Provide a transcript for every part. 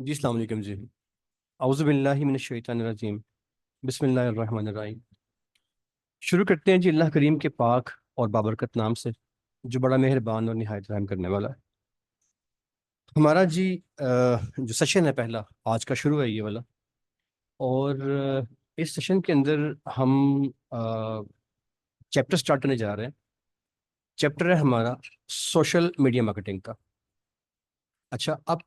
जी अस्सलाम वालेकुम जी। औज़ु बिल्लाहि मिनश शैतानिर रजीम। बिस्मिल्लाहिर रहमानिर रहीम। शुरू करते हैं जी अल्लाह करीम के पाक और बाबरकत नाम से, जो बड़ा मेहरबान और निहायत रहम करने वाला है। हमारा जी जो सेशन है पहला आज का शुरू है ये वाला। और इस सेशन के अंदर हम चैप्टर स्टार्ट करने जा रहे हैं। चैप्टर है हमारा सोशल मीडिया मार्केटिंग का। अच्छा, अब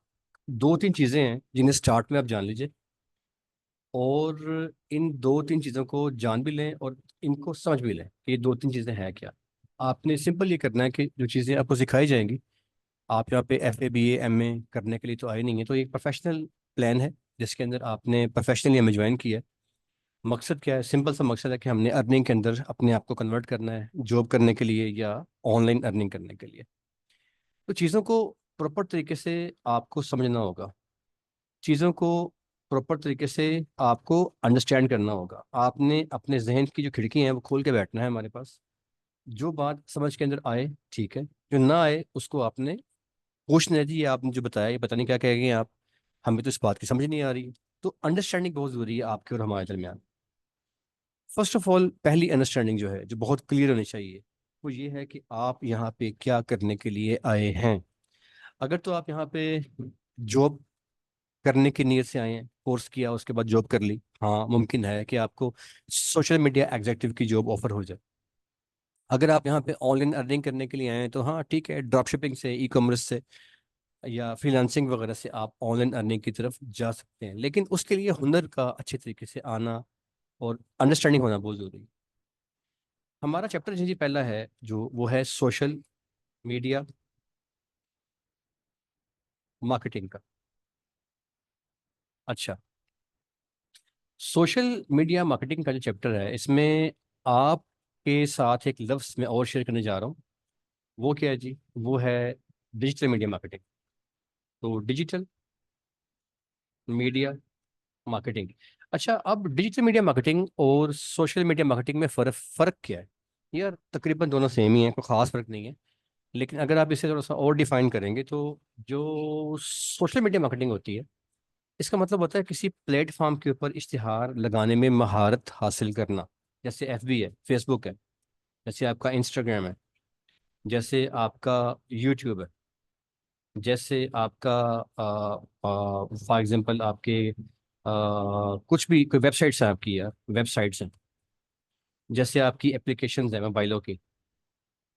दो तीन चीज़ें हैं जिन्हें स्टार्ट में आप जान लीजिए, और इन दो तीन चीज़ों को जान भी लें और इनको समझ भी लें कि ये दो तीन चीज़ें हैं क्या। आपने सिंपल ये करना है कि जो चीज़ें आपको सिखाई जाएंगी, आप यहाँ पे FA BA MA करने के लिए तो आए नहीं है, तो ये एक प्रोफेशनल प्लान है जिसके अंदर आपने प्रोफेशनली हमें ज्वाइन किया है। मकसद क्या है? सिंपल सा मकसद है कि हमने अर्निंग के अंदर अपने आप को कन्वर्ट करना है, जॉब करने के लिए या ऑनलाइन अर्निंग करने के लिए। तो चीज़ों को प्रॉपर तरीके से आपको समझना होगा, चीज़ों को प्रॉपर तरीके से आपको अंडरस्टैंड करना होगा। आपने अपने जहन की जो खिड़की है वो खोल के बैठना है हमारे पास। जो बात समझ के अंदर आए ठीक है, जो ना आए उसको आपने पूछना है जी ये आपने जो बताया ये पता नहीं क्या कहेंगे आप, हमें तो इस बात की समझ नहीं आ रही। तो अंडरस्टैंडिंग बहुत ज़रूरी है आपके और हमारे दरमियान। फर्स्ट ऑफ ऑल, पहली अंडरस्टैंडिंग जो है जो बहुत क्लियर होनी चाहिए वो ये है कि आप यहाँ पे क्या करने के लिए आए हैं। अगर तो आप यहाँ पे जॉब करने की नीयत से आए हैं, कोर्स किया उसके बाद जॉब कर ली, हाँ मुमकिन है कि आपको सोशल मीडिया एग्जेक्टिव की जॉब ऑफर हो जाए। अगर आप यहाँ पे ऑनलाइन अर्निंग करने के लिए आए हैं तो हाँ ठीक है, ड्रॉप शिपिंग से, ई कॉमर्स से या फ्रीलांसिंग वगैरह से आप ऑनलाइन अर्निंग की तरफ जा सकते हैं, लेकिन उसके लिए हुनर का अच्छे तरीके से आना और अंडरस्टैंडिंग होना बहुत जरूरी है। हमारा चैप्टर जी पहला है जो वो है सोशल मीडिया मार्केटिंग का। अच्छा, सोशल मीडिया मार्केटिंग का जो चैप्टर है इसमें आपके साथ एक लफ्ज़ मैं और शेयर करने जा रहा हूँ। वो क्या है जी? वो है डिजिटल मीडिया मार्केटिंग। तो डिजिटल मीडिया मार्केटिंग। अच्छा, अब डिजिटल मीडिया मार्केटिंग और सोशल मीडिया मार्केटिंग में फ़र्क फ़र्क क्या है? यार तकरीबन दोनों सेम ही है, कोई ख़ास फ़र्क नहीं है। लेकिन अगर आप इसे थोड़ा सा और डिफाइन करेंगे तो जो सोशल मीडिया मार्केटिंग होती है इसका मतलब होता है किसी प्लेटफॉर्म के ऊपर इश्तिहार लगाने में महारत हासिल करना। जैसे FB है, फेसबुक है, जैसे आपका इंस्टाग्राम है, जैसे आपका यूट्यूब है, जैसे आपका फॉर एग्जांपल आपके कुछ भी कोई वेबसाइट्स हैं आपकी, या वेबसाइट्स हैं, जैसे आपकी एप्लीकेशंस हैं मोबाइलों की,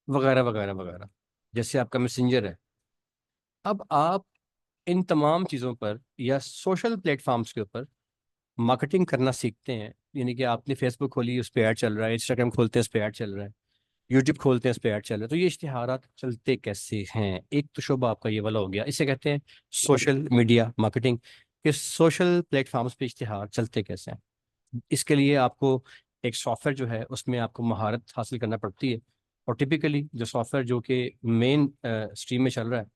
वगैरह वगैरह वगैरह, जैसे आपका मैसेंजर है। अब आप इन तमाम चीज़ों पर या सोशल प्लेटफॉर्म्स के ऊपर मार्केटिंग करना सीखते हैं। यानी कि आपने फेसबुक खोली, उस पर ऐड चल रहा है, इंस्टाग्राम खोलते हैं उस पर ऐड चल रहा है, यूट्यूब खोलते हैं उस पर ऐड चल रहा है। तो ये इश्तिहारात चलते कैसे हैं? एक तो शोबा आपका ये वाला हो गया, इसे कहते हैं सोशल मीडिया मार्केटिंग, कि सोशल प्लेटफॉर्म्स पे इश्तिहार चलते कैसे हैं। इसके लिए आपको एक सॉफ्टवेयर जो है उसमें आपको महारत हासिल करना पड़ती है। और टिपिकली जो सॉफ्टवेयर जो कि मेन स्ट्रीम में चल रहा है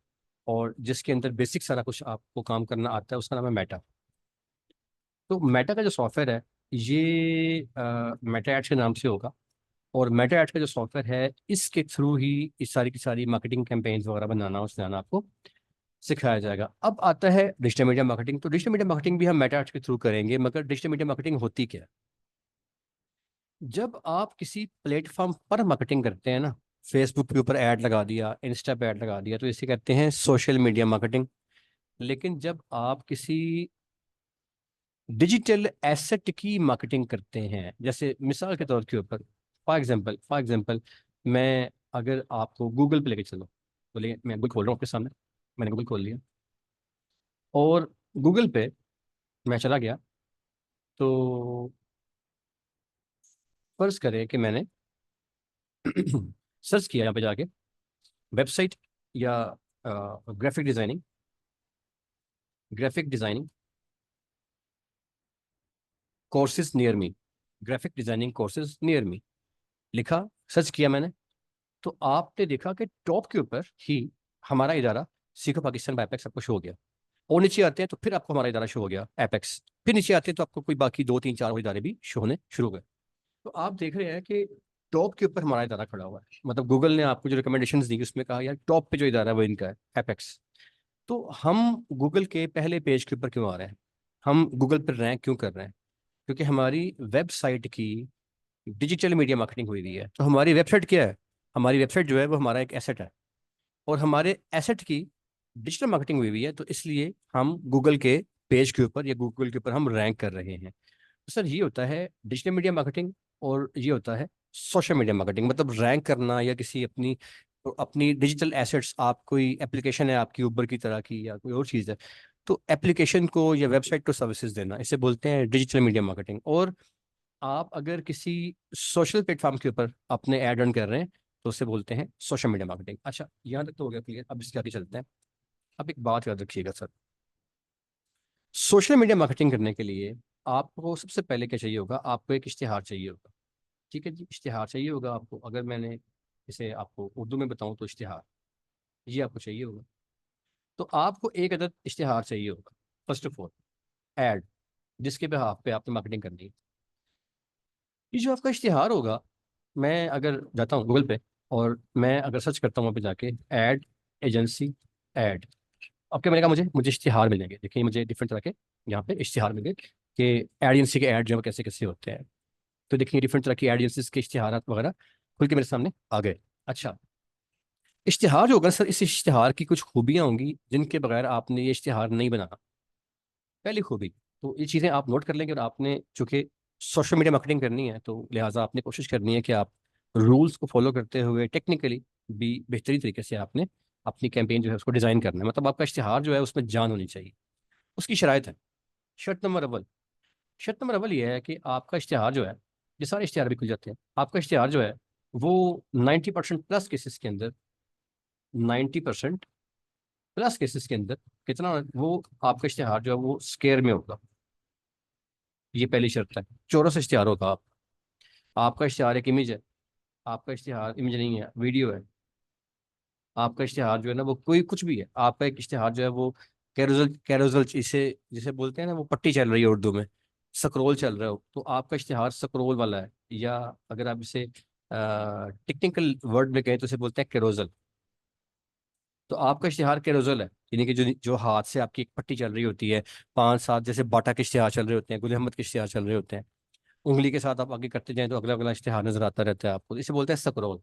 और जिसके अंदर बेसिक सारा कुछ आपको काम करना आता है, उसका नाम है मेटा। तो मेटा का जो सॉफ्टवेयर है ये मेटा एड्स के नाम से होगा। और मेटा एड्स का जो सॉफ्टवेयर है इसके थ्रू ही इस सारी की सारी मार्केटिंग कैंपेन्स वगैरह बनाना और चलाना आपको सिखाया जाएगा। अब आता है डिजिटल मीडिया मार्केटिंग। तो डिजिटल मीडिया मार्केटिंग भी हम मेटा एड्स के थ्रू करेंगे, मगर डिजिटल मीडिया मार्केटिंग होती क्या है? जब आप किसी प्लेटफॉर्म पर मार्केटिंग करते हैं ना, फेसबुक के ऊपर ऐड लगा दिया, इंस्टा पे ऐड लगा दिया, तो इसे कहते हैं सोशल मीडिया मार्केटिंग। लेकिन जब आप किसी डिजिटल एसेट की मार्केटिंग करते हैं, जैसे मिसाल के तौर के ऊपर, फॉर एग्जांपल मैं अगर आपको गूगल पे लेके चलो, बोलिए मैं गूगल खोल रहा हूँ आपके सामने, मैंने गूगल खोल लिया और गूगल पे मैं चला गया। तो फर्ज करें कि मैंने सर्च किया यहाँ पे जाके वेबसाइट या graphic designing courses near me, graphic designing courses near me लिखा, सर्च किया मैंने। तो आपने देखा कि टॉप के ऊपर ही हमारा इदारा सीखो पाकिस्तान बाय एपेक्स आपको शो हो गया। और नीचे आते हैं तो फिर आपको हमारा इदारा शो हो गया एपेक्स। फिर नीचे आते हैं तो आपको कोई बाकी दो तीन चार और इदारे भी शो होने शुरू हो गए। तो आप देख रहे हैं कि टॉप के ऊपर हमारा इदारा खड़ा हुआ है। मतलब गूगल ने आपको जो रिकमेंडेशंस दी उसमें कहा यार टॉप पे जो इदारा है वो इनका है, एपेक्स। तो हम गूगल के पहले पेज के ऊपर क्यों आ रहे हैं, हम गूगल पर रैंक क्यों कर रहे हैं? क्योंकि हमारी वेबसाइट की डिजिटल मीडिया मार्केटिंग हुई हुई है। तो हमारी वेबसाइट क्या है? हमारी वेबसाइट जो है वो हमारा एक एसेट है, और हमारे एसेट की डिजिटल मार्केटिंग हुई हुई है, तो इसलिए हम गूगल के पेज के ऊपर या गूगल के ऊपर हम रैंक कर रहे हैं। तो सर ये होता है डिजिटल मीडिया मार्केटिंग, और ये होता है सोशल मीडिया मार्केटिंग। मतलब रैंक करना या किसी अपनी अपनी डिजिटल एसेट्स, आप कोई एप्लीकेशन है आपकी उबर की तरह की या कोई और चीज़ है, तो एप्लीकेशन को या वेबसाइट को सर्विसेज देना, इसे बोलते हैं डिजिटल मीडिया मार्केटिंग। और आप अगर किसी सोशल प्लेटफॉर्म के ऊपर अपने ऐड रन कर रहे हैं तो उसे बोलते हैं सोशल मीडिया मार्केटिंग। अच्छा, यहाँ तक तो हो गया क्लियर। अब इसके आगे चलते हैं। अब एक बात याद रखिएगा सर, सोशल मीडिया मार्केटिंग करने के लिए आपको सबसे पहले क्या चाहिए होगा? आपको एक इश्तिहार चाहिए होगा। ठीक है जी, इश्तिहार चाहिए होगा आपको। अगर मैंने इसे आपको उर्दू में बताऊं तो इश्तिहार ये आपको चाहिए होगा। तो आपको एक अदद इश्तिहार चाहिए होगा, फर्स्ट ऑफ ऑल एड, जिसके बिहाफ पे आपने मार्केटिंग करनी है। ये जो आपका इश्तिहार होगा, मैं अगर जाता हूँ गूगल पे और मैं अगर सर्च करता हूँ वहाँ पे जाके एड एजेंसी एड, अब क्या मिलेगा? मुझे मुझे इश्तिहार मिलेंगे। देखिए मुझे डिफरेंट तरह के यहाँ पे इश्तिहार मिलेंगे कि एजेंसी के ऐड जो है वो कैसे कैसे होते हैं। तो देखिए डिफरेंट तरह की एजेंसीज के इश्तिहार वगैरह खुल के मेरे सामने आ गए। अच्छा, इश्तिहार जो होगा सर, इस इश्तिहार की कुछ खूबियाँ होंगी जिनके बगैर आपने ये इश्तिहार नहीं बनाना। पहली खूबी, तो ये चीज़ें आप नोट कर लेंगे। और आपने चूंकि सोशल मीडिया मार्केटिंग करनी है तो लिहाजा आपने कोशिश करनी है कि आप रूल्स को फॉलो करते हुए टेक्निकली भी बेहतरीन तरीके से आपने अपनी कैंपेन जो है उसको डिज़ाइन करना है। मतलब आपका इश्तिहार जो है उसमें जान होनी चाहिए। उसकी शराइत है। शर्त नंबर अव्वल, शर्त नंबर अव्वल ये है कि आपका इश्तिहार जो है, ये सारे इश्तिहार भी खुल जाते हैं, आपका इश्तिहार जो है वो 90% प्लस केसेस के अंदर, 90% प्लस केसेस के अंदर कितना, वो आपका इश्तिहार जो है वो स्केयर में होगा। ये पहली शर्त है। चौरस इश्तिहार होगा आपका इश्तिहार एक इमेज है, आपका इश्तिहार इमेज नहीं है, वीडियो है। आपका इश्तिहार जो है ना वो कोई कुछ भी है, आपका एक इश्तिहार जो है वो कैरोजल, कैरोजल इसे जिसे बोलते हैं ना, वो पट्टी चल रही है उर्दू में, स्क्रॉल चल रहा हो, तो आपका इश्तिहार स्क्रॉल वाला है। या अगर आप इसे टेक्निकल वर्ड में कहें तो इसे बोलते हैं कैरोजल। तो आपका इश्तिहार कैरोजल है, यानी कि जो जो हाथ से आपकी एक पट्टी चल रही होती है, पांच सात जैसे बाटा के इश्तिहार चल रहे होते हैं, गुल अहमद के इश्तिहार चल रहे होते हैं, उंगली के साथ आप आगे करते जाएं तो अगला अगला इश्तिहार नजर आता रहता है आपको, इसे बोलते हैं स्क्रॉल।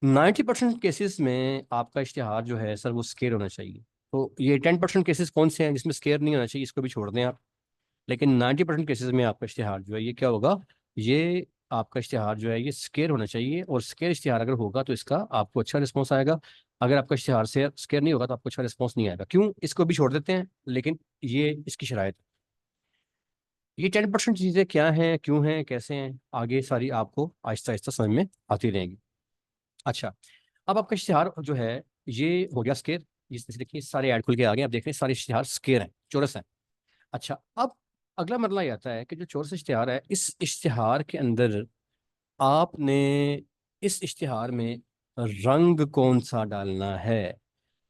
90% केसेस में आपका इश्तिहार जो है सर वो स्केयर होना चाहिए। तो ये 10% केसेस कौन से हैं जिसमें स्केयर नहीं होना चाहिए, इसको भी छोड़ दें आप। लेकिन 90% केसेस में आपका इश्तिहार जो है ये क्या होगा, ये आपका इश्तिहार जो है ये स्केयर होना चाहिए। और स्केयर इश्तिहार अगर होगा तो इसका आपको अच्छा रिस्पॉन्स आएगा। अगर आपका इश्तिहार से स्केयर नहीं होगा तो आपको अच्छा रिस्पॉन्स नहीं आएगा। क्यों? इसको भी छोड़ देते हैं, लेकिन ये इसकी शराइत। ये 10% चीज़ें क्या हैं, क्यों हैं, कैसे हैं, आगे सारी आपको आहिस्ता आहिस्ता समझ में आती रहेंगी। अच्छा, अब आपका इश्तिहार जो है ये हो गया स्केयर। जैसे देखिए सारे ऐड खुल के आ गए, आप देख रहे हैं सारे इश्तिहार स्केयर हैं, चौरस हैं। अच्छा, अब अगला मरला ये आता है कि जो चौरस इश्तिहार है, इस इश्तिहार के अंदर आपने इस इश्तिहार में रंग कौन सा डालना है।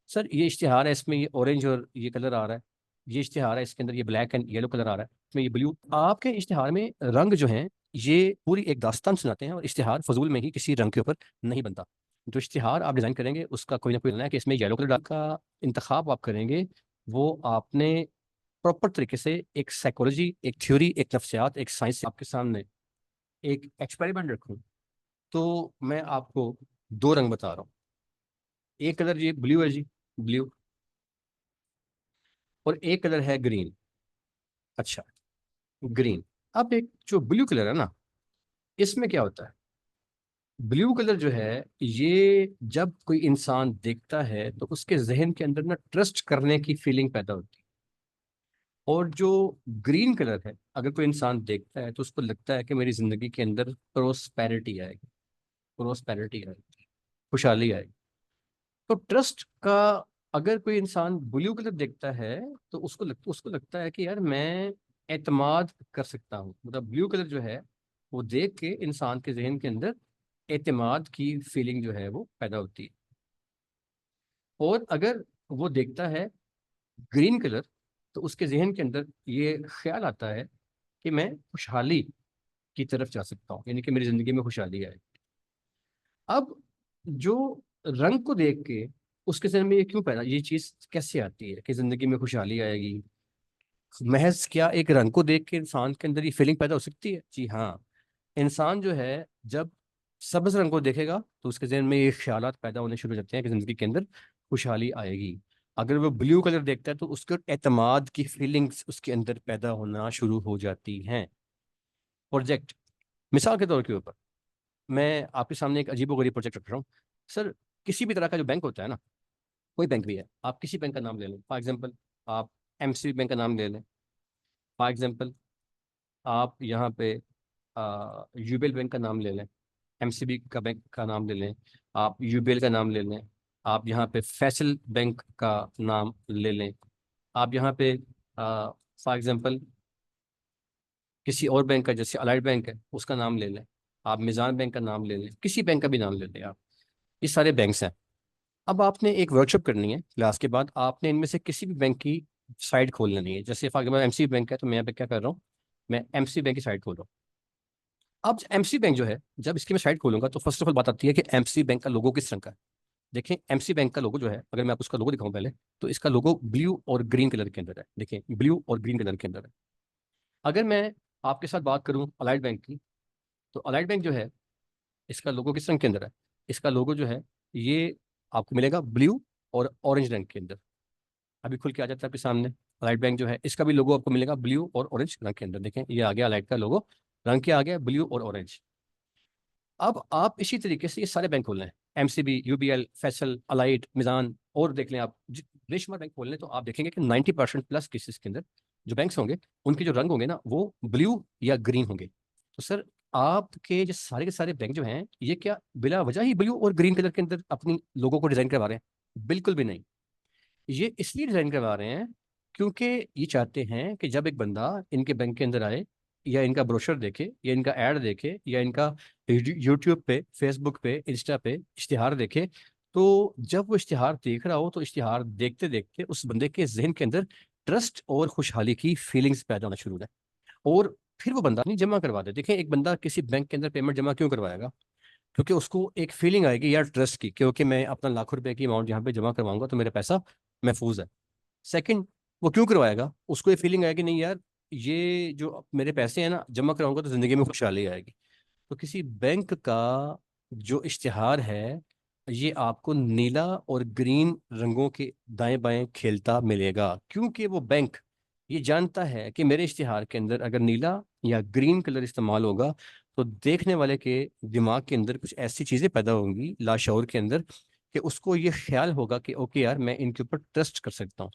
सर ये इश्तिहार है, इसमें ये ऑरेंज और ये कलर आ रहा है। ये इश्तिहार है, इसके अंदर ये ब्लैक एंड येलो कलर आ रहा है, इसमें ये ब्लू। आपके इश्तिहार में रंग जो हैं ये पूरी एक दास्तान सुनाते हैं, और इश्तिहार फजूल में ही किसी रंग के ऊपर नहीं बनता। जो इश्तिहार आप डिज़ाइन करेंगे उसका कोई ना कोई है कि इसमें येलो कलर का इंतखाब आप करेंगे, वो आपने प्रॉपर तरीके से एक साइकोलॉजी, एक थ्योरी, एक नफ्सियात, एक साइंस आपके सामने एक एक्सपेरिमेंट रखूं, तो मैं आपको दो रंग बता रहा हूँ। एक कलर ये ब्लू है जी, ब्लू, और एक कलर है ग्रीन। अच्छा, ग्रीन। अब एक जो ब्लू कलर है ना, इसमें क्या होता है, ब्लू कलर जो है ये जब कोई इंसान देखता है तो उसके जहन के अंदर ना ट्रस्ट करने की फीलिंग पैदा होती है। और जो ग्रीन कलर है, अगर कोई इंसान देखता है तो उसको लगता है कि मेरी जिंदगी के अंदर प्रोस्पेरिटी आएगी, प्रोस्पेरिटी आएगी, खुशहाली आएगी। तो ट्रस्ट का, अगर कोई इंसान ब्लू कलर देखता है तो उसको लगता है कि यार मैं एतमाद कर सकता हूँ। मतलब ब्लू कलर जो है वो देख के इंसान के जहन के अंदर एतमाद की फीलिंग जो है वो पैदा होती है। और अगर वो देखता है ग्रीन कलर तो उसके जहन के अंदर ये ख्याल आता है कि मैं खुशहाली की तरफ जा सकता हूँ, यानी कि मेरी जिंदगी में खुशहाली आए। अब जो रंग को देख के उसके जहन में ये क्यों पैदा, ये चीज कैसे आती है कि जिंदगी में खुशहाली आएगी? महज क्या एक रंग को देख के इंसान के अंदर ये फीलिंग पैदा हो सकती है? जी हाँ। इंसान जो है जब सब्ज रंग को देखेगा तो उसके जहन में ये ख्यालात पैदा होने शुरू हो जाते हैं कि जिंदगी के अंदर खुशहाली आएगी। अगर वो ब्लू कलर देखता है तो उसके एतमाद की फीलिंग्स उसके अंदर पैदा होना शुरू हो जाती हैं। प्रोजेक्ट, मिसाल के तौर के ऊपर मैं आपके सामने एक अजीबोगरीब प्रोजेक्ट रख रहा हूँ। सर, किसी भी तरह का जो बैंक होता है ना, कोई बैंक भी है, आप किसी बैंक का नाम ले लें, फॉर एग्जांपल आप एमसीबी बैंक का नाम ले लें, फॉर एग्जांपल आप यहाँ पे यूबीएल बैंक का नाम ले लें, एमसीबी का बैंक का नाम ले लें, आप यूबीएल का नाम ले लें, आप यहाँ पे फैसल बैंक का नाम ले लें, आप यहाँ पे फॉर एग्जांपल किसी और बैंक का जैसे अलाइड बैंक है उसका नाम ले लें, आप मिजान बैंक का नाम ले लें, किसी बैंक का भी नाम ले लें आप। ये सारे बैंक्स हैं। अब आपने एक वर्कशॉप करनी है क्लास के बाद, आपने इनमें से किसी भी बैंक की साइट खोल लेनी है। जैसे फॉर एग्जाम्पल एमसी बैंक है तो मैं यहाँ पे क्या कर रहा हूँ, मैं एमसी बैंक की साइट खोल रहा हूँ। अब एमसी बैंक जो है, जब इसकी मैं साइट खोलूंगा तो फर्स्ट ऑफ ऑल बात आती है कि एमसी बैंक का लोगो किस रंग का है। देखें एमसी बैंक का लोगो जो है, अगर मैं आपको उसका लोगो दिखाऊं पहले, तो इसका लोगो ब्लू और ग्रीन कलर के अंदर है। देखें ब्लू और ग्रीन कलर के अंदर है। अगर मैं आपके साथ बात करूं अलाइड बैंक की, तो अलाइड बैंक जो है इसका लोगो किस रंग के अंदर है? इसका लोगो जो है ये आपको मिलेगा ब्लू और ऑरेंज रंग के अंदर। अभी खुल के आ जाता है आपके सामने। अलाइड बैंक जो है इसका भी लोगो आपको मिलेगा ब्लू और ऑरेंज रंग के अंदर। देखें ये आ गया अलाइड का लोगो, रंग के आ गया ब्लू और ऑरेंज। अब आप इसी तरीके से ये सारे बैंक खोल लें, एमसीबी, यूबीएल, फैसल, अलाइड, मिजान, और देख लें आप बेशुमार बैंक खोल लें तो आप देखेंगे कि 90% प्लस केसेस के अंदर जो बैंक्स होंगे उनके जो रंग होंगे ना वो ब्लू या ग्रीन होंगे। तो सर आपके जो सारे के सारे बैंक जो हैं ये क्या बिला वजह ही ब्लू और ग्रीन कलर के अंदर अपनी लोगों को डिजाइन करवा रहे हैं? बिल्कुल भी नहीं। ये इसलिए डिजाइन करवा रहे हैं क्योंकि ये चाहते हैं कि जब एक बंदा इनके बैंक के अंदर आए, या इनका ब्रोशर देखे, या इनका ऐड देखे, या इनका यूट्यूब पे, फेसबुक पे, इंस्टा पे इश्तिहार देखे, तो जब वो इश्तिहार देख रहा हो तो इश्तिहार देखते देखते उस बंदे के जहन के अंदर ट्रस्ट और खुशहाली की फीलिंग्स पैदा होना शुरू हो जाए, और फिर वो बंदा नहीं जमा करवा दे। देखें एक बंदा किसी बैंक के अंदर पेमेंट जमा क्यों करवाएगा? क्योंकि उसको एक फीलिंग आएगी यार ट्रस्ट की, क्योंकि मैं अपना लाखों रुपए की अमाउंट यहाँ पे जमा करवाऊंगा तो मेरा पैसा महफूज है। सेकंड, वो क्यों करवाएगा? उसको ये फीलिंग आएगी नहीं यार ये जो मेरे पैसे हैं ना जमा कराऊंगा तो जिंदगी में खुशहाली आएगी। तो किसी बैंक का जो इश्तिहार है ये आपको नीला और ग्रीन रंगों के दाएं बाएं खेलता मिलेगा, क्योंकि वो बैंक ये जानता है कि मेरे इश्तिहार के अंदर अगर नीला या ग्रीन कलर इस्तेमाल होगा तो देखने वाले के दिमाग के अंदर कुछ ऐसी चीजें पैदा होंगी लाशौर के अंदर कि उसको ये ख्याल होगा कि ओके यार मैं इनके ऊपर ट्रस्ट कर सकता हूँ,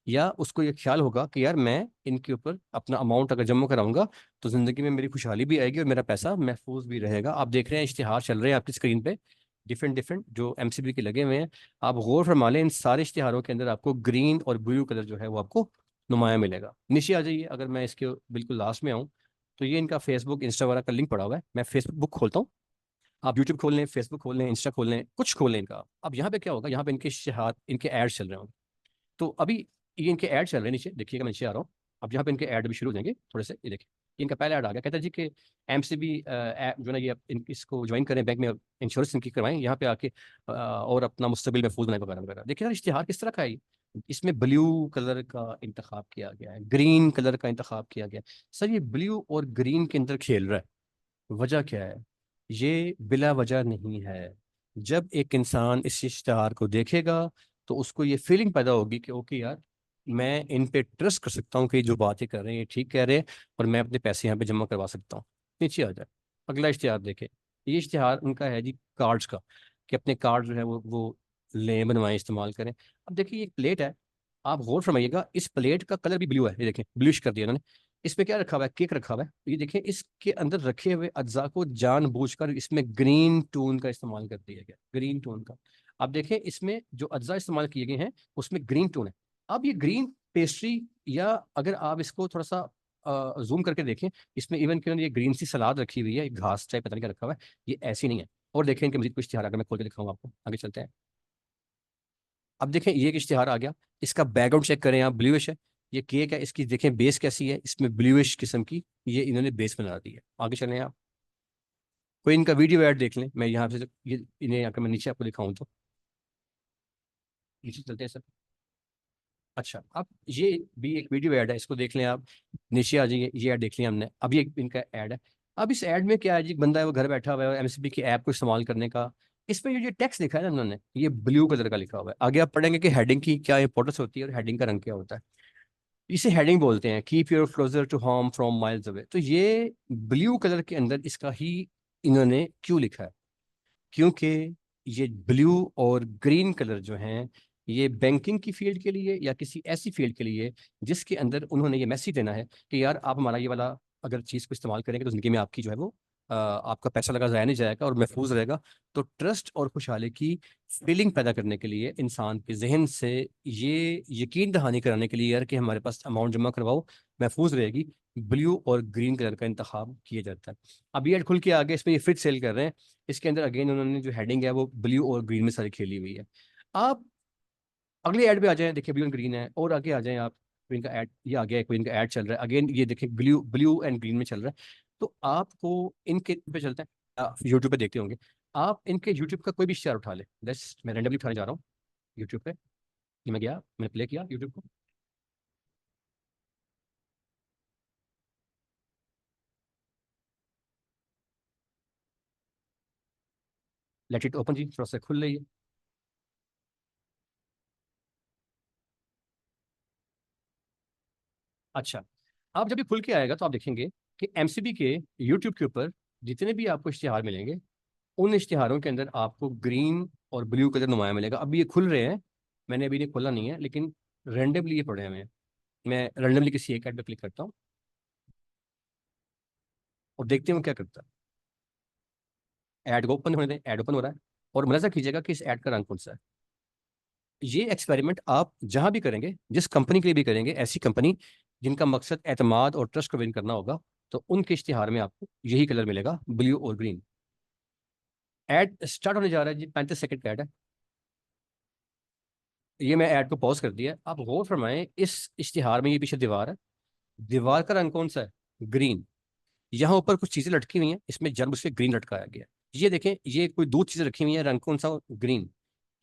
या उसको ये ख्याल होगा कि यार मैं इनके ऊपर अपना अमाउंट अगर जमा कराऊंगा तो जिंदगी में मेरी खुशहाली भी आएगी और मेरा पैसा महफूज भी रहेगा। आप देख रहे हैं इश्तिहार चल रहे हैं आपकी स्क्रीन पे, डिफरेंट डिफरेंट जो एमसीबी के लगे हुए हैं। आप गौर फरमा लें इन सारे इश्तिहारों के अंदर आपको ग्रीन और ब्लू कलर जो है वो आपको नुमाया मिलेगा। नीचे आ जाइए, अगर मैं इसके बिल्कुल लास्ट में आऊँ तो ये इनका फेसबुक इंस्टा वगैरह का लिंक पड़ा हुआ है। मैं फेसबुक बुक खोलता हूँ, आप यूट्यूब खोल लें, फेसबुक खोल लें, इंस्टा खोल लें, कुछ खोल लें इनका। अब यहाँ पे क्या होगा, यहाँ पे इनके इश्तिहार, इनके एड्स चल रहे होंगे। तो अभी ये इनके ऐड चल रहे हैं नीचे, देखिएगा मैं नीचे आ रहा हूँ। अब यहाँ पे इनके ऐड भी शुरू हो जाएंगे थोड़े से। ये देखिए इनका पहला ऐड आ गया, कहता है जी कि एमसीबी ऐप जो है ना ये इसको ज्वाइन करें, बैंक में इंश्योरेंस इनकी करवाएं, यहाँ पे आके और अपना मुस्तकबिल महफूज बनाए वगैरह वगैरह। देखिए यार इश्तिहार किस तरह का है ये। इसमें ब्लू कलर का इंतखाब किया गया है, ग्रीन कलर का इंतखाब किया गया है। सर ये ब्लू और ग्रीन के अंदर खेल रहा है, वजह क्या है? ये बिला वजह नहीं है। जब एक इंसान इस इश्तिहार को देखेगा तो उसको ये फीलिंग पैदा होगी कि ओके यार मैं इन पे ट्रस्ट कर सकता हूँ कि जो बातें कर रहे हैं ये ठीक कह रहे हैं, और मैं अपने पैसे यहाँ पे जमा करवा सकता हूँ। नीचे आ जाए, अगला इश्तिहार देखें। ये इश्तिहार उनका है जी कार्ड्स का, कि अपने कार्ड जो है वो लें, बनवाएं, इस्तेमाल करें। अब देखिए ये एक प्लेट है, आप गौर फरमाइएगा इस प्लेट का कलर भी ब्लू है, ये देखें ब्लूइश कर दिया इन्होंने। इस पे क्या रखा हुआ है? केक रखा हुआ है। ये देखिए इसके अंदर रखे हुए अज्जा को जानबूझकर इसमें ग्रीन टोन का इस्तेमाल कर दिया गया, ग्रीन टोन का। अब देखें इसमें जो अज्जा इस्तेमाल किए गए हैं उसमें ग्रीन टोन है। अब ये ग्रीन पेस्ट्री, या अगर आप इसको थोड़ा सा जूम करके देखें, इसमें इवन क्यों ये ग्रीन सी सलाद रखी हुई है, एक घास टाइप पता नहीं क्या रखा हुआ है, ये ऐसी नहीं है। और देखें इनके मजीद कुछ इश्तिहार अगर मैं खोल के दिखाऊंगा आपको, आगे चलते हैं। अब देखें ये एक इश्तिहार आ गया, इसका बैकग्राउंड चेक करें आप, ब्लूइश है। ये केक है, इसकी देखें बेस कैसी है, इसमें ब्लूइश किस्म की ये इन्होंने बेस बना दी है। आगे चलें आप, कोई इनका वीडियो ऐड देख लें, मैं यहाँ से ये इन्हें अगर मैं नीचे आपको दिखाऊं तो नीचे चलते हैं सर। अच्छा, अब ये भी एक वीडियो ऐड है, इसको देख लें आप। नीचे आ जाइए, ये ऐड देख लिया हमने। अब ये इनका ऐड है। अब इस ऐड में क्या है जी, एक बंदा है वो घर बैठा हुआ है एमसीबी की ऐप को इस्तेमाल करने का। इसमें ये टेक्स्ट लिखा है ना उन्होंने, ये ब्लू कलर का लिखा हुआ है। आगे आप पढ़ेंगे कि हेडिंग की क्या इंपॉर्टेंस होती है और हेडिंग का रंग क्या होता है। इसे हेडिंग बोलते हैं, keep your closer to home from miles away. तो ये ब्लू कलर के अंदर इसका ही इन्होंने क्यों लिखा है? क्योंकि ये ब्लू और ग्रीन कलर जो हैं, ये बैंकिंग की फील्ड के लिए या किसी ऐसी फील्ड के लिए जिसके अंदर उन्होंने ये मैसेज देना है कि यार आप हमारा ये वाला अगर चीज़ को इस्तेमाल करेंगे तो जिंदगी में आपकी जो है वो आपका पैसा लगा ज़ाया नहीं जाएगा और महफूज रहेगा। तो ट्रस्ट और खुशहाली की फीलिंग पैदा करने के लिए इंसान के जहन से ये यकीन दहानी कराने के लिए यार कि हमारे पास अमाउंट जमा करवाओ, महफूज रहेगी, ब्लू और ग्रीन कलर का इंतखाब किया जाता है। अब ये खुल के आगे इसमें ये फिर सेल कर रहे हैं। इसके अंदर अगेन उन्होंने जो हेडिंग है वो ब्लू और ग्रीन में सारी खेली हुई है। आप अगले ऐड पे आ जाएं, देखिए ब्लू एंड ग्रीन है, और आगे आ जाएं आप। कोई इनका ऐड ये आ गया है, कोई इनका ऐड चल रहा है अगेन, ये देखिए ब्लू ब्लू एंड ग्रीन में चल रहा है। तो आपको इनके पे चलते हैं, यूट्यूब पे देखते होंगे आप। इनके यूट्यूब का कोई भी शेयर उठा ले, जस्ट मैं रैंडमली उठाने जा रहा हूँ यूट्यूब पे। ये मैं गया, मैंने प्ले किया यूट्यूब को। लेट इट ओपन जी, थोड़ा सा खुल रही है। अच्छा, आप जब ये खुल के आएगा तो आप देखेंगे कि एमसीबी के यूट्यूब के ऊपर जितने भी आपको इश्तिहार मिलेंगे, उन इश्तिहारों के अंदर आपको ग्रीन और ब्लू कलर नुमाया मिलेगा। अभी ये खुल रहे हैं, मैंने अभी नहीं खोला नहीं है, लेकिन रेंडमली ये पड़े हुए हैं। मैं रेंडमली किसी एक ऐड पे क्लिक करता हूँ और देखते हैं वो क्या करता है। ऐड को ओपन होने दें, ऐड ओपन हो रहा है। और मलाजा कीजिएगा कि इस ऐड का रंग कौन सा है। ये एक्सपेरिमेंट आप जहां भी करेंगे, जिस कंपनी के लिए भी करेंगे, ऐसी कंपनी जिनका मकसद एतमाद और ट्रस्ट को विन करना होगा, तो उनके इश्तिहार में आपको यही कलर मिलेगा, ब्लू और ग्रीन। ऐड स्टार्ट होने जा रहा है जी, 35 सेकंड का ऐड है। ये मैं ऐड को पॉज कर दिया। आप गौर फरमाएं, इस इश्तिहार में ये पीछे दीवार है, दीवार का रंग कौन सा है? ग्रीन। यहाँ ऊपर कुछ चीजें लटकी हुई हैं, इसमें जन्म उसके ग्रीन लटकाया गया है। ये देखें, ये कोई दो चीजें रखी हुई हैं, रंग कौन सा? ग्रीन।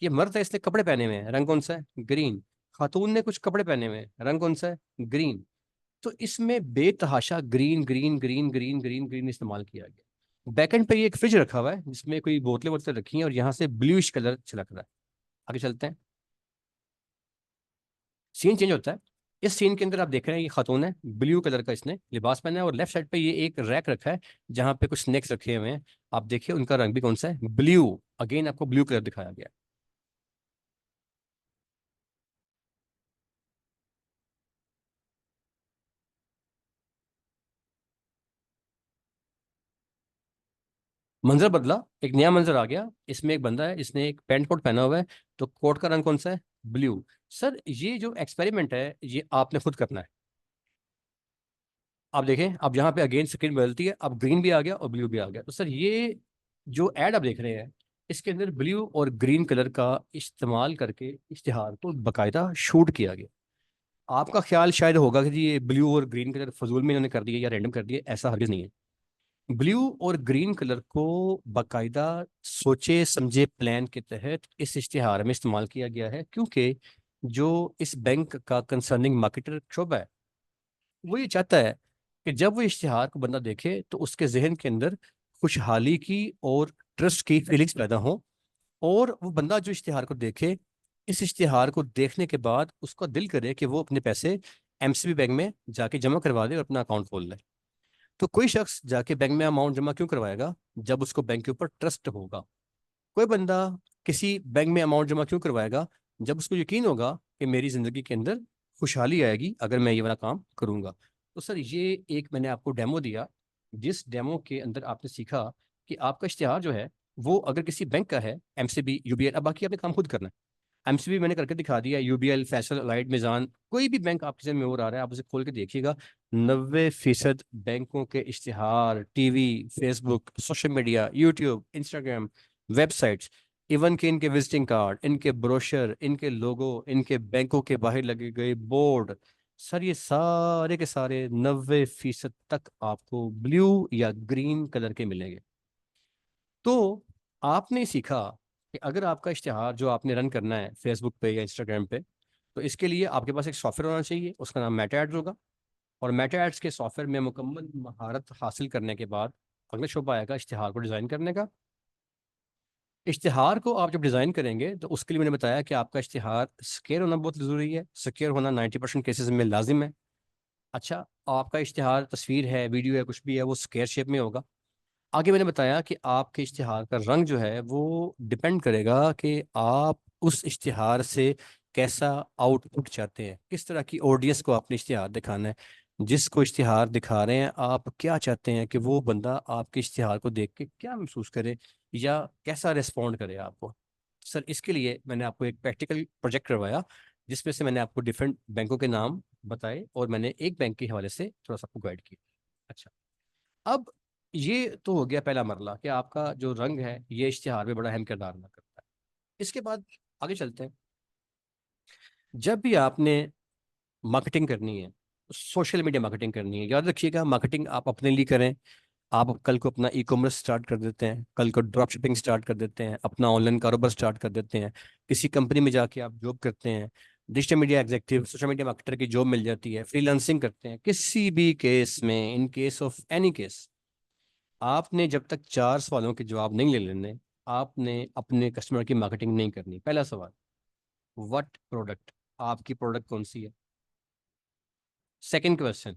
ये मर्द है, इसने कपड़े पहने हुए हैं, रंग कौन सा है? ग्रीन। खातून ने कुछ कपड़े पहने हुए हैं, रंग कौन सा है? ग्रीन। तो इसमें बेतहाशा green green green green green green इस्तेमाल किया गया। बैकेंड पे ये एक फ्रिज रखा हुआ है जिसमें कोई बोतलें वोतलें रखी हैं और यहाँ से ब्लूइश कलर छिलक रहा है। आगे चलते हैं, सीन चेंज होता है। इस सीन के अंदर आप देख रहे हैं, ये खातून है, ब्लू कलर का इसने लिबास पहना है, और लेफ्ट साइड पे ये एक रैक रखा है जहां पे कुछ स्नैक्स रखे हुए हैं। आप देखिए उनका रंग भी कौन सा है? ब्लू। अगेन आपको ब्लू कलर दिखाया गया है। मंजर बदला, एक नया मंजर आ गया। इसमें एक बंदा है, इसने एक पैंट कोट पहना हुआ है, तो कोट का रंग कौन सा है? ब्लू। सर ये जो एक्सपेरिमेंट है ये आपने खुद करना है। आप देखें, अब यहाँ पे अगेन स्क्रीन बदलती है, अब ग्रीन भी आ गया और ब्लू भी आ गया। तो सर ये जो एड आप देख रहे हैं, इसके अंदर ब्लू और ग्रीन कलर का इस्तेमाल करके इश्तिहार को बकायदा शूट किया गया। आपका ख्याल शायद होगा कि जी ये ब्लू और ग्रीन कलर फजूल में इन्होंने कर दिया या रैंडम कर दिया, ऐसा हरगिज नहीं है। ब्लू और ग्रीन कलर को बकायदा सोचे समझे प्लान के तहत इस इश्तिहार में इस्तेमाल किया गया है, क्योंकि जो इस बैंक का कंसर्निंग मार्केटर शोबा है, वो ये चाहता है कि जब वो इश्तिहार को बंदा देखे तो उसके जहन के अंदर खुशहाली की और ट्रस्ट की फीलिंग्स पैदा हो, और वो बंदा जो इश्तिहार को देखे, इस इश्तिहार को देखने के बाद उसका दिल करे कि वो अपने पैसे एमसीबी बैंक में जाके जमा करवा दे और अपना अकाउंट खोल ले। तो कोई शख्स जाके बैंक में अमाउंट जमा क्यों करवाएगा? जब उसको बैंक के ऊपर ट्रस्ट होगा। कोई बंदा किसी बैंक में अमाउंट जमा क्यों करवाएगा? जब उसको यकीन होगा कि मेरी जिंदगी के अंदर खुशहाली आएगी अगर मैं ये वाला काम करूंगा। तो सर ये एक मैंने आपको डेमो दिया, जिस डेमो के अंदर आपने सीखा कि आपका इश्तिहार जो है वो अगर किसी बैंक का है, एमसीबी, यूबीएल, अब बाकी आपने काम खुद करना है। एमसीबी मैंने करके दिखा दिया, यूबीएल, फैसल, अलाइड, मिजान, कोई भी बैंक आपके जहन में और आ रहा है आप उसे खोल के देखिएगा। 90% बैंकों के इश्तिहार TV, Facebook, social media, YouTube, Instagram, websites, even के इनके विजिटिंग कार्ड, इनके ब्रोशर, इनके लोगो, इनके बैंकों के बाहर लगे गए बोर्ड, सर ये सारे के सारे 90% तक आपको ब्लू या ग्रीन कलर के मिलेंगे। तो आपने सीखा कि अगर आपका इश्तिहार जो आपने रन करना है फेसबुक पे या इंस्टाग्राम पे, तो इसके लिए आपके पास एक सॉफ्टवेयर होना चाहिए, उसका नाम मेटा एड्स होगा। और मेटा एड्स के सॉफ्टवेयर में मुकम्मल महारत हासिल करने के बाद अगला शोबा आएगा इश्तिहार को डिज़ाइन करने का। इश्तिहार को आप जब डिज़ाइन करेंगे तो उसके लिए मैंने बताया कि आपका इश्तिहार स्केयर होना बहुत ज़रूरी है, स्केयर होना 90% केसेस में लाजिम है। अच्छा, आपका इश्तिहार तस्वीर है, वीडियो है, कुछ भी है, वो स्केयर शेप में होगा। आगे मैंने बताया कि आपके इश्तिहार का रंग जो है वो डिपेंड करेगा कि आप उस इश्तिहार से कैसा आउटपुट चाहते हैं, किस तरह की ऑडियंस को आपने इश्तिहार दिखाना है, जिसको इश्तिहार दिखा रहे हैं आप क्या चाहते हैं कि वो बंदा आपके इश्तिहार को देख के क्या महसूस करे या कैसा रिस्पॉन्ड करे आपको। सर, इसके लिए मैंने आपको एक प्रैक्टिकल प्रोजेक्ट करवाया, जिसमें से मैंने आपको डिफरेंट बैंकों के नाम बताए और मैंने एक बैंक के हवाले से थोड़ा सा आपको गाइड किया। अच्छा, अब ये तो हो गया पहला मरला कि आपका जो रंग है ये इश्तिहार में बड़ा अहम किरदार अदा करता है। इसके बाद आगे चलते हैं। जब भी आपने मार्केटिंग करनी है, सोशल मीडिया मार्केटिंग करनी है, याद रखिएगा मार्केटिंग आप अपने लिए करें। आप कल को अपना ई कॉमर्स स्टार्ट कर देते हैं, कल को ड्रॉप शिपिंग स्टार्ट कर देते हैं, अपना ऑनलाइन कारोबार स्टार्ट कर देते हैं, किसी कंपनी में जाके आप जॉब करते हैं, digital media executive, social media marketer की जॉब मिल जाती है, फ्रीलांसिंग करते हैं, किसी भी केस में, in case of any case, आपने जब तक 4 सवालों के जवाब नहीं ले लेने, आपने अपने कस्टमर की मार्केटिंग नहीं करनी। पहला सवाल, व्हाट प्रोडक्ट, आपकी प्रोडक्ट कौन सी है। सेकंड क्वेश्चन,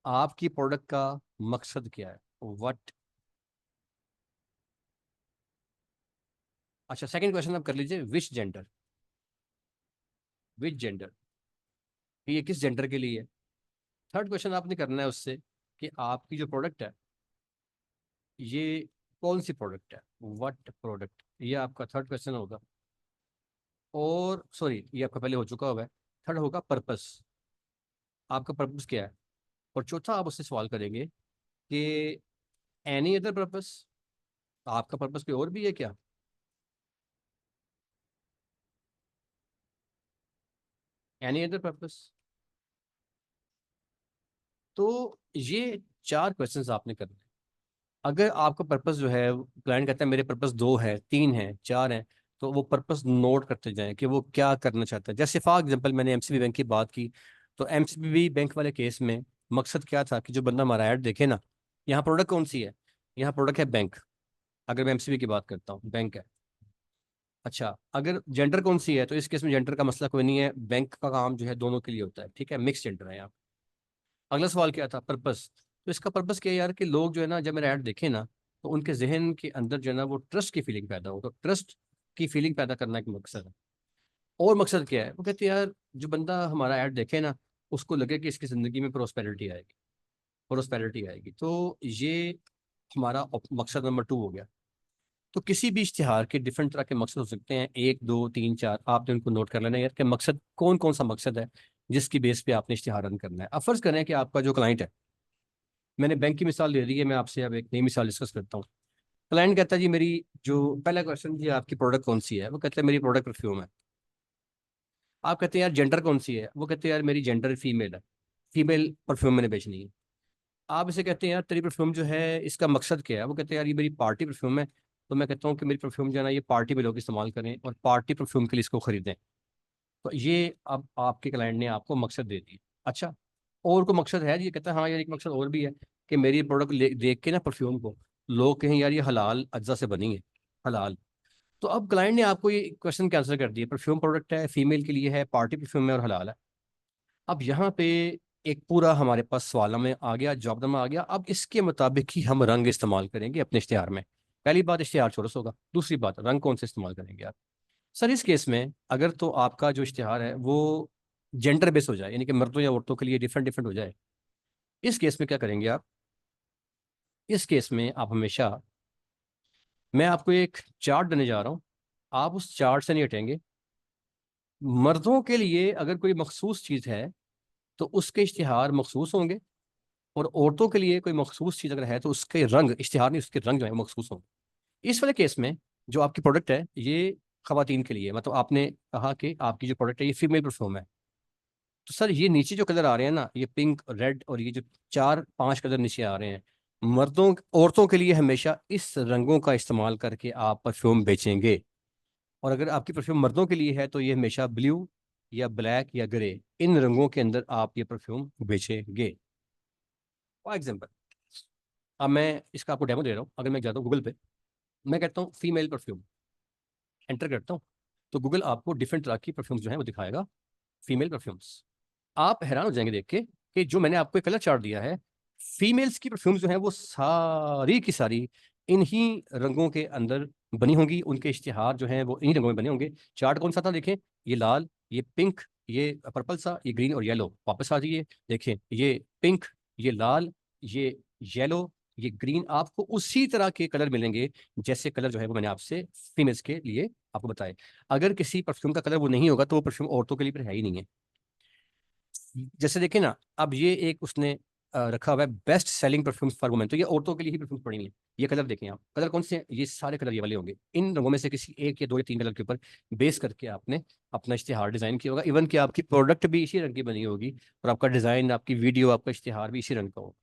आपकी प्रोडक्ट का मकसद क्या है, व्हाट। अच्छा, सेकंड क्वेश्चन आप कर लीजिए, विच जेंडर, विच जेंडर, ये किस जेंडर के लिए है। थर्ड क्वेश्चन आपने करना है उससे कि आपकी जो प्रोडक्ट है ये कौन सी प्रोडक्ट है, व्हाट प्रोडक्ट, ये आपका थर्ड क्वेश्चन होगा। और सॉरी, ये आपका पहले हो चुका हुआ है। थर्ड होगा पर्पस, आपका पर्पस क्या है। और चौथा आप उससे सवाल करेंगे कि एनी अदर पर्पस, आपका पर्पस कोई और भी है क्या। Any other purpose. तो ये 4 क्वेश्चंस आपने करने हैं। अगर आपका पर्पस जो है, क्लाइंट कहता है मेरे पर्पस 2 है, 3 है, 4 है, तो वो पर्पस नोट करते जाएं कि वो क्या करना चाहता है। जैसे फॉर एग्जांपल मैंने एमसीबी बैंक की बात की, तो एमसीबी बैंक वाले केस में मकसद क्या था कि जो बंदा हमारा ऐड देखे ना, यहाँ प्रोडक्ट कौन सी है, यहाँ प्रोडक्ट है बैंक। अगर मैं एमसीबी की बात करता हूँ, बैंक है। अच्छा, अगर जेंडर कौन सी है, तो इस केस में जेंडर का मसला कोई नहीं है, बैंक का काम जो है दोनों के लिए होता है, ठीक है, मिक्स जेंडर है यहाँ। अगला सवाल क्या था, पर्पस। तो इसका पर्पस क्या है यार, कि लोग जो है ना जब मेरा ऐड देखे ना, तो उनके जहन के अंदर जो है ना वो ट्रस्ट की फीलिंग पैदा हो, तो ट्रस्ट की फीलिंग पैदा करना एक मकसद है। और मकसद क्या है, वो कहते हैं यार जो बंदा हमारा ऐड देखे ना, उसको लगे कि इसकी ज़िंदगी में प्रोस्पेरिटी आएगी, प्रोस्पेरिटी आएगी। तो ये हमारा मकसद नंबर 2 हो गया। तो किसी भी इश्तिहार के डिफरेंट तरह के मकसद हो सकते हैं, 1 2 3 4, आपने उनको नोट कर लेना है यार कि मकसद कौन कौन सा मकसद है जिसकी बेस पे आपने इश्तिहार रन करना है। अब फर्ज करें कि आपका जो क्लाइंट है, मैंने बैंक की मिसाल दे दी है, मैं आपसे अब एक नई मिसाल डिस्कस करता हूँ। क्लाइंट कहता है जी मेरी जो पहला क्वेश्चन, जी आपकी प्रोडक्ट कौन सी है, वो कहते हैं मेरी प्रोडक्ट परफ्यूम है। आप कहते हैं यार जेंडर कौन सी है, वो कहते हैं यार मेरी जेंडर फीमेल है, फीमेल परफ्यूम मैंने बेचनी है। आप इसे कहते हैं यार तेरी परफ्यूम जो है इसका मकसद क्या है, वो कहते हैं यार ये मेरी पार्टी परफ्यूम है, तो मैं कहता हूँ कि मेरी परफ्यूम जो है ना ये पार्टी में लोग इस्तेमाल करें और पार्टी परफ्यूम के लिए इसको खरीदें। तो ये अब आपके क्लाइंट ने आपको मकसद दे दिया। अच्छा, और को मकसद है, ये कहता है हाँ यार एक मकसद और भी है कि मेरी प्रोडक्ट देख के ना परफ्यूम को लोग कहें यार ये हलाल अज्जा से बनी है, हलाल। तो अब क्लाइंट ने आपको ये क्वेश्चन का आंसर कर दिया, परफ्यूम प्रोडक्ट है, फीमेल के लिए है, पार्टी परफ्यूम है और हलाल है। अब यहाँ पे एक पूरा हमारे पास सवाल में आ गया, जवाबनामा आ गया। अब इसके मुताबिक ही हम रंग इस्तेमाल करेंगे अपने इश्तिहार में। पहली बात, इश्तिहार चौरस होगा। दूसरी बात, रंग कौन से इस्तेमाल करेंगे आप। सर इस केस में अगर तो आपका जो इश्तिहार है वो जेंडर बेस हो जाए, यानी कि मर्दों या औरतों के लिए डिफरेंट डिफरेंट हो जाए, इस केस में क्या करेंगे आप। इस केस में आप हमेशा, मैं आपको एक चार्ट देने जा रहा हूँ, आप उस चार्ट से नहीं हटेंगे। मर्दों के लिए अगर कोई मखसूस चीज़ है तो उसके इश्तिहार मखसूस होंगे, और औरतों के लिए कोई मखसूस चीज़ अगर है तो उसके रंग, इश्तिहार नहीं उसके रंग जो है वो मखसूस होंगे। इस वाले केस में जो आपकी प्रोडक्ट है ये खवातीन के लिए है, मतलब आपने कहा कि आपकी जो प्रोडक्ट है ये फीमेल परफ्यूम है। तो सर ये नीचे जो कलर आ रहे हैं ना, ये पिंक, रेड और ये जो 4 5 कलर नीचे आ रहे हैं, मर्दों औरतों के लिए हमेशा इस रंगों का इस्तेमाल करके आप परफ्यूम बेचेंगे, और अगर आपकी परफ्यूम मर्दों के लिए है तो ये हमेशा ब्लू या ब्लैक या ग्रे, इन रंगों के अंदर आप ये परफ्यूम बेचेंगे। फॉर एग्जाम्पल, अब मैं इसका आपको डेमो दे रहा हूँ। अगर मैं जाता हूँ गूगल पे, मैं कहता हूँ फीमेल परफ्यूम, एंटर करता हूँ, तो गूगल आपको डिफरेंट तरह की परफ्यूम्स जो है वो दिखाएगा, फीमेल परफ्यूम्स। आप हैरान हो जाएंगे देख के कि जो मैंने आपको एक कलर चार्ट दिया है, फीमेल्स की परफ्यूम्स जो है वो सारी की सारी इन्हीं रंगों के अंदर बनी होंगी, उनके इश्तिहार जो हैं वो इन्हीं रंगों में बने होंगे। चार्ट कौन सा था देखें, ये लाल, ये पिंक, ये पर्पल सा, ये ग्रीन और येलो। वापस आ जाइए, देखें ये पिंक, ये लाल, ये येलो, ये ग्रीन, आपको उसी तरह के कलर मिलेंगे जैसे कलर जो है वो मैंने आपसे फीमेल्स के लिए आपको बताए। अगर किसी परफ्यूम का कलर वो नहीं होगा तो वो परफ्यूम औरतों के लिए फिर है ही नहीं है। जैसे देखें ना, अब ये एक उसने रखा हुआ है best selling perfumes for women, तो ये औरतों के लिए ही परफ्यूम्स पड़ी हुई हैं। ये कलर देखें आप, कलर कौन से हैं, ये सारे कलर ये वाले होंगे। इन रंगों में से किसी एक या दो या तीन कलर के ऊपर बेस करके आपने अपना इश्तिहार डिजाइन किया होगा। इवन कि आपकी प्रोडक्ट भी इसी रंग की बनी होगी, और आपका डिजाइन, आपकी वीडियो, आपका इश्तिहार भी इसी रंग का होगा।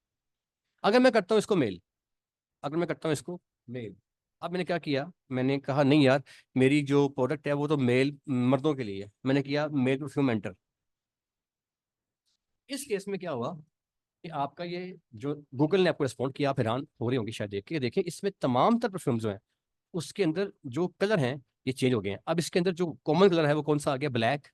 अगर मैं करता हूँ इसको मेल, अगर मैं करता हूँ इसको मेल, अब मैंने क्या किया, मैंने कहा नहीं यार, मेरी जो प्रोडक्ट है वो तो मेल मर्दों के लिए है, मैंने किया मेल परफ्यूम एंटर। इस केस में क्या हुआ कि आपका ये जो गूगल ने आपको रिस्पॉन्ड किया, आप हैरान हो रहे होंगे शायद देख के, देखिए इसमें तमाम तर परफ्यूम जो हैं उसके अंदर जो कलर हैं ये चेंज हो गए हैं। अब इसके अंदर जो कॉमन कलर है वो कौन सा आ गया, ब्लैक,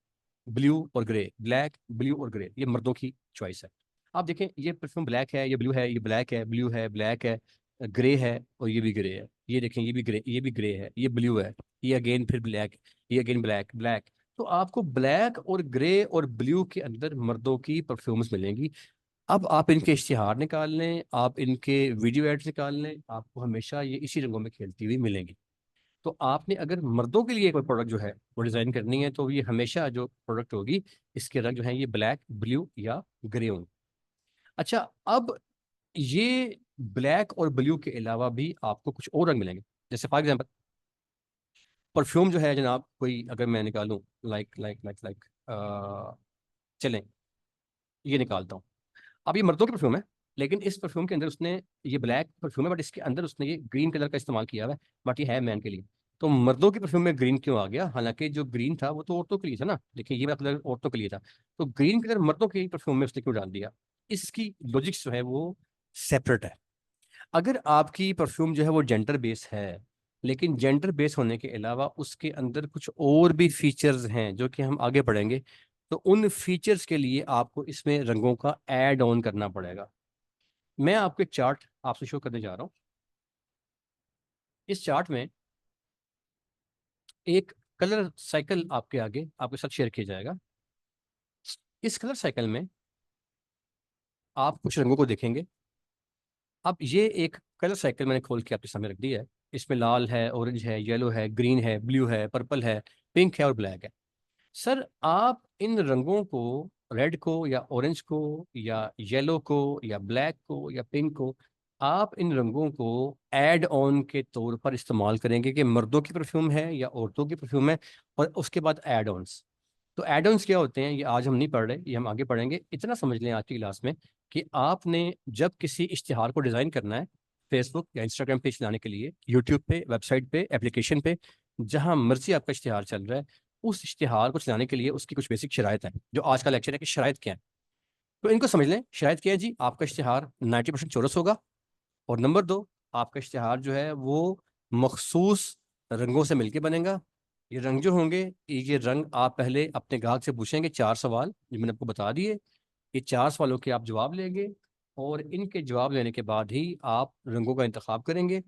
ब्लू और ग्रे, ब्लैक ब्लू और ग्रे, ये मर्दों की चॉइस है। आप देखें ये परफ्यूम ब्लैक है, ये ब्लू है, ये ब्लैक है, ब्लू है, ब्लैक है, ग्रे है, और ये भी ग्रे है। ये देखें ये भी ग्रे, ये भी ग्रे है, ये ब्लू है, ये अगेन फिर ब्लैक, ये अगेन ब्लैक ब्लैक। तो आपको ब्लैक और ग्रे और ब्लू के अंदर मर्दों की परफ्यूम्स मिलेंगी। अब आप इनके इश्तिहार निकाल लें, आप इनके वीडियो एड्स निकाल लें, आपको हमेशा ये इसी रंगों में खेलती हुई मिलेंगी। तो आपने अगर मर्दों के लिए कोई प्रोडक्ट जो है वो डिज़ाइन करनी है तो ये हमेशा जो प्रोडक्ट होगी इसके रंग जो है ये ब्लैक, ब्लू या ग्रे होंगे। अच्छा, अब ये ब्लैक और ब्लू के अलावा भी आपको कुछ और रंग मिलेंगे। जैसे फॉर एग्जाम्पल, परफ्यूम जो है जनाब, कोई अगर मैं निकालूं, लाइक चलें, ये निकालता हूँ। अब ये मर्दों की परफ्यूम है, लेकिन इस परफ्यूम के अंदर उसने, ये ब्लैक परफ्यूम है बट इसके अंदर उसने ये ग्रीन कलर का इस्तेमाल किया हुआ है, बट ये है मैन के लिए। तो मर्दों की परफ्यूम में ग्रीन क्यों आ गया, हालांकि जो ग्रीन था वो तो औरतों के लिए था ना। देखिए ये वाला कलर औरतों के लिए था, तो ग्रीन कलर मर्दों की परफ्यूम में उसने क्यों डाल दिया। इसकी लॉजिक्स जो है वो सेपरेट है। अगर आपकी परफ्यूम जो है वो जेंडर बेस है, लेकिन जेंडर बेस होने के अलावा उसके अंदर कुछ और भी फीचर्स हैं जो कि हम आगे पढ़ेंगे, तो उन फीचर्स के लिए आपको इसमें रंगों का ऐड ऑन करना पड़ेगा। मैं आपको एक चार्ट आपसे शो करने जा रहा हूँ। इस चार्ट में एक कलर साइकिल आपके आगे आपके साथ शेयर किया जाएगा। इस कलर साइकिल में आप कुछ रंगों को देखेंगे। अब ये एक कलर साइकिल मैंने खोल के आपके सामने रख दिया है। इसमें लाल है, ऑरेंज है, येलो है, ग्रीन है, ब्लू है, पर्पल है, पिंक है और ब्लैक है। सर आप इन रंगों को, रेड को या ऑरेंज को या येलो को या ब्लैक को या पिंक को, आप इन रंगों को ऐड ऑन के तौर पर इस्तेमाल करेंगे कि मर्दों की परफ्यूम है या औरतों की परफ्यूम है, और उसके बाद ऐड ऑन्स। तो एड ऑन्स क्या होते हैं ये आज हम नहीं पढ़ रहे, ये हम आगे पढ़ेंगे। इतना समझ लें आज की क्लास में कि आपने जब किसी इश्तिहार को डिज़ाइन करना है, फेसबुक या इंस्टाग्राम पेज चलाने के लिए, यूट्यूब पे, वेबसाइट पे, एप्लीकेशन पे, जहां मर्जी आपका इश्तिहार चल रहा है, उस इश्तिहार को चलाने के लिए उसकी कुछ बेसिक शराइत हैं, जो आज का लेक्चर है कि शराइत क्या है। तो इनको समझ लें। शराइत क्या है जी, आपका इश्तिहार 90% चौरस होगा, और नंबर दो, आपका इश्तिहार जो है वो मखसूस रंगों से मिलके बनेगा। ये रंग जो होंगे, ये रंग आप पहले अपने ग्राहक से पूछेंगे 4 सवाल जो मैंने आपको बता दिए। ये 4 सवालों के आप जवाब लेंगे, और इनके जवाब लेने के बाद ही आप रंगों का इंतखाब करेंगे।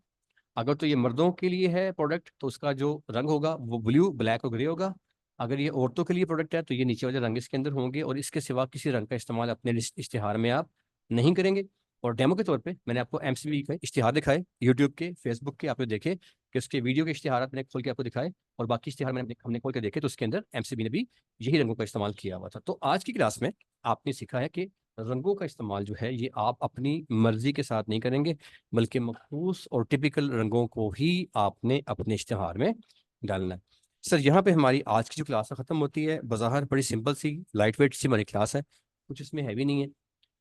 अगर तो ये मर्दों के लिए है प्रोडक्ट तो उसका जो रंग होगा वो ब्लू, ब्लैक और ग्रे होगा। अगर ये औरतों के लिए प्रोडक्ट है तो ये नीचे वाले रंग इसके अंदर होंगे, और इसके सिवा किसी रंग का इस्तेमाल अपने इश्तिहार में आप नहीं करेंगे। और डेमो के तौर पे मैंने आपको एमसीबी का इश्तिहार दिखाए, यूट्यूब के, फेसबुक के, आपने देखे कि उसके वीडियो के इश्तिहार मैंने खोल के आपको दिखाए, और बाकी इश्तिहार हमने खोल के देखे तो उसके अंदर एमसीबी ने भी यही रंगों का इस्तेमाल किया हुआ था। तो आज की क्लास में आपने सीखा है कि रंगों का इस्तेमाल जो है ये आप अपनी मर्जी के साथ नहीं करेंगे, बल्कि मखसूस और टिपिकल रंगों को ही आपने अपने इश्तिहार में डालना है। सर यहाँ पे हमारी आज की जो क्लास है ख़त्म होती है। बाज़ाहिर बड़ी सिंपल सी, लाइट वेट सी हमारी क्लास है, कुछ इसमें हैवी नहीं है,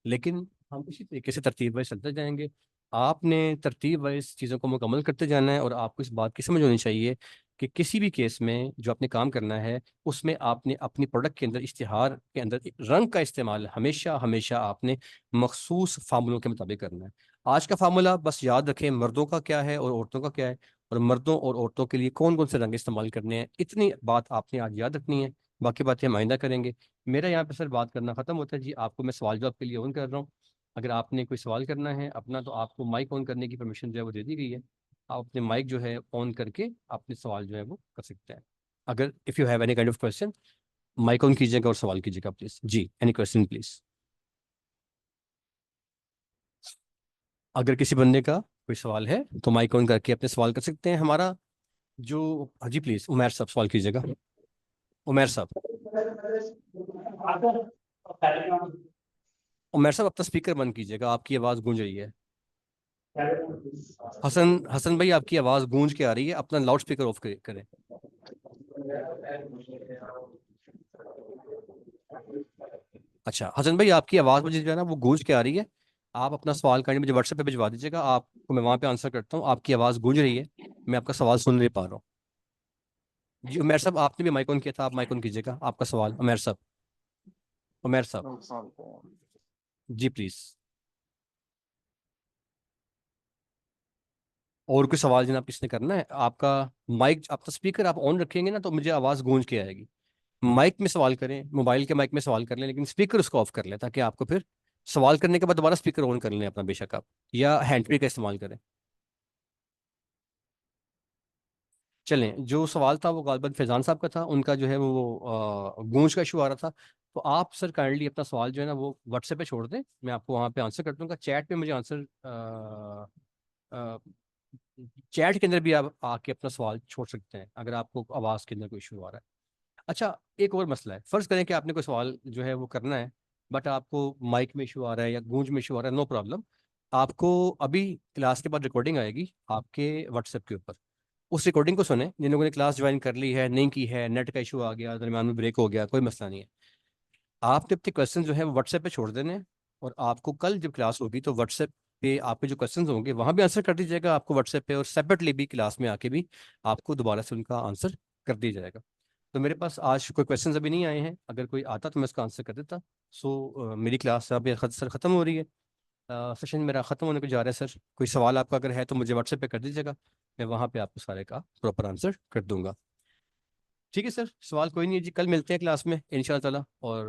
लेकिन हम इसी तरीके से तरतीब में चलते जाएंगे। आपने तरतीब वाइज चीज़ों को मुकम्मल करते जाना है, और आपको इस बात की समझ होनी चाहिए कि किसी भी केस में जो आपने काम करना है उसमें आपने अपनी प्रोडक्ट के अंदर, इश्तिहार के अंदर एक रंग का इस्तेमाल हमेशा हमेशा आपने मखसूस फार्मूलों के मुताबिक करना है। आज का फार्मूला बस याद रखें, मर्दों का क्या है और औरतों का क्या है, और मर्दों और औरतों के लिए कौन कौन से रंग इस्तेमाल करने हैं, इतनी बात आपने आज याद रखनी है। बाकी बातें हम आइंदा करेंगे। मेरा यहाँ पे सर बात करना ख़त्म होता है जी। आपको मैं सवाल जवाब के लिए ओपन कर रहा हूँ। अगर आपने कोई सवाल करना है अपना, तो आपको माइक ऑन करने की परमिशन जो है वो दे दी गई है। आप अपने माइक जो है ऑन करके अपने सवाल जो है वो कर सकते हैं। अगर if you have any kind of question, mic on कीजिएगा और सवाल कीजिएगा प्लीज़। जी, एनी क्वेश्चन प्लीज़। अगर किसी बंदे का कोई सवाल है तो माइक ऑन करके अपने सवाल कर सकते हैं। हमारा जो, हाँ जी प्लीज़, उमैर साहब सवाल कीजिएगा। उमैर साहब, उमैर साहब अपना स्पीकर बंद कीजिएगा, आपकी आवाज़ गूंज रही है। हसन हसन भाई, आपकी आवाज़ गूंज के आ रही है, अपना लाउड स्पीकर ऑफ करें। अच्छा हसन भाई, आपकी आवाज़ मुझे जो है ना वो गूंज के आ रही है। आप अपना सवाल करके मुझे व्हाट्सएप पे भिजवा दीजिएगा, आपको मैं वहाँ पे आंसर करता हूँ। आपकी आवाज़ गूंज रही है, मैं आपका सवाल सुन नहीं पा रहा हूँ। जी उमैर साहब, आपने भी माइक ऑन किया था, आप माइक ऑन कीजिएगा, आपका सवाल उमैर साहब। उमैर साहब, जी प्लीज़। और कोई सवाल जनाब किसने करना है? आपका माइक, आपका स्पीकर आप ऑन रखेंगे ना तो मुझे आवाज़ गूंज के आएगी। माइक में सवाल करें, मोबाइल के माइक में सवाल कर लें, लेकिन स्पीकर उसको ऑफ कर लें ताकि आपको फिर सवाल करने के बाद दोबारा स्पीकर ऑन कर लें अपना, बेशक आप, या हैंड फ्री का इस्तेमाल करें। चलें, जो सवाल था वो गालिबन फैजान साहब का था, उनका जो है वो गूंज का इशू आ रहा था। तो आप सर काइंडली अपना सवाल जो है ना वो व्हाट्सएप पे छोड़ दें, मैं आपको वहाँ पे आंसर कर दूंगा। चैट पे मुझे आंसर, चैट के अंदर भी आप आके अपना सवाल छोड़ सकते हैं अगर आपको आवाज़ के अंदर कोई इशू आ रहा है। अच्छा, एक और मसला है, फ़र्ज़ करें कि आपने कोई सवाल जो है वो करना है, बट आपको माइक में इशू आ रहा है या गूंज में इशू आ रहा है, नो प्रॉब्लम। आपको अभी क्लास के बाद रिकॉर्डिंग आएगी आपके व्हाट्सएप के ऊपर, उस रिकॉर्डिंग को सुने। जिन लोगों ने क्लास ज्वाइन कर ली है, नहीं की है, नेट का इशू आ गया, दरम्यान में ब्रेक हो गया, कोई मसला नहीं है। आपने अपने क्वेश्चन जो है वो व्हाट्सएप पे छोड़ देने हैं, और आपको कल जब क्लास होगी तो व्हाट्सएप पे आपके जो क्वेश्चंस होंगे वहाँ भी आंसर कर दीजिएगा आपको व्हाट्सएप पे, और सेपरेटली भी क्लास में आके भी आपको दोबारा से उनका आंसर कर दिया जाएगा। तो मेरे पास आज कोई क्वेश्चंस अभी नहीं आए हैं, अगर कोई आता तो मैं उसका आंसर कर देता। सो मेरी क्लास अब सर ख़त्म हो रही है, सेशन मेरा ख़त्म होने को जा रहा है सर। कोई सवाल आपका अगर है तो मुझे व्हाट्सएप पे कर दीजिएगा, मैं वहाँ पे आपको सारे का प्रॉपर आंसर कर दूंगा। ठीक है सर, सवाल कोई नहीं है जी, कल मिलते हैं क्लास में इंशाअल्लाह ताला। और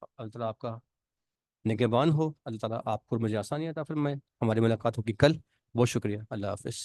अल्लाह ताला आपका निगहबान हो, अल्लाह ताला आपको और मुझे आसानी अता फरमाए। हमारी मुलाकात होगी कल। बहुत शुक्रिया, अल्लाह हाफिज़।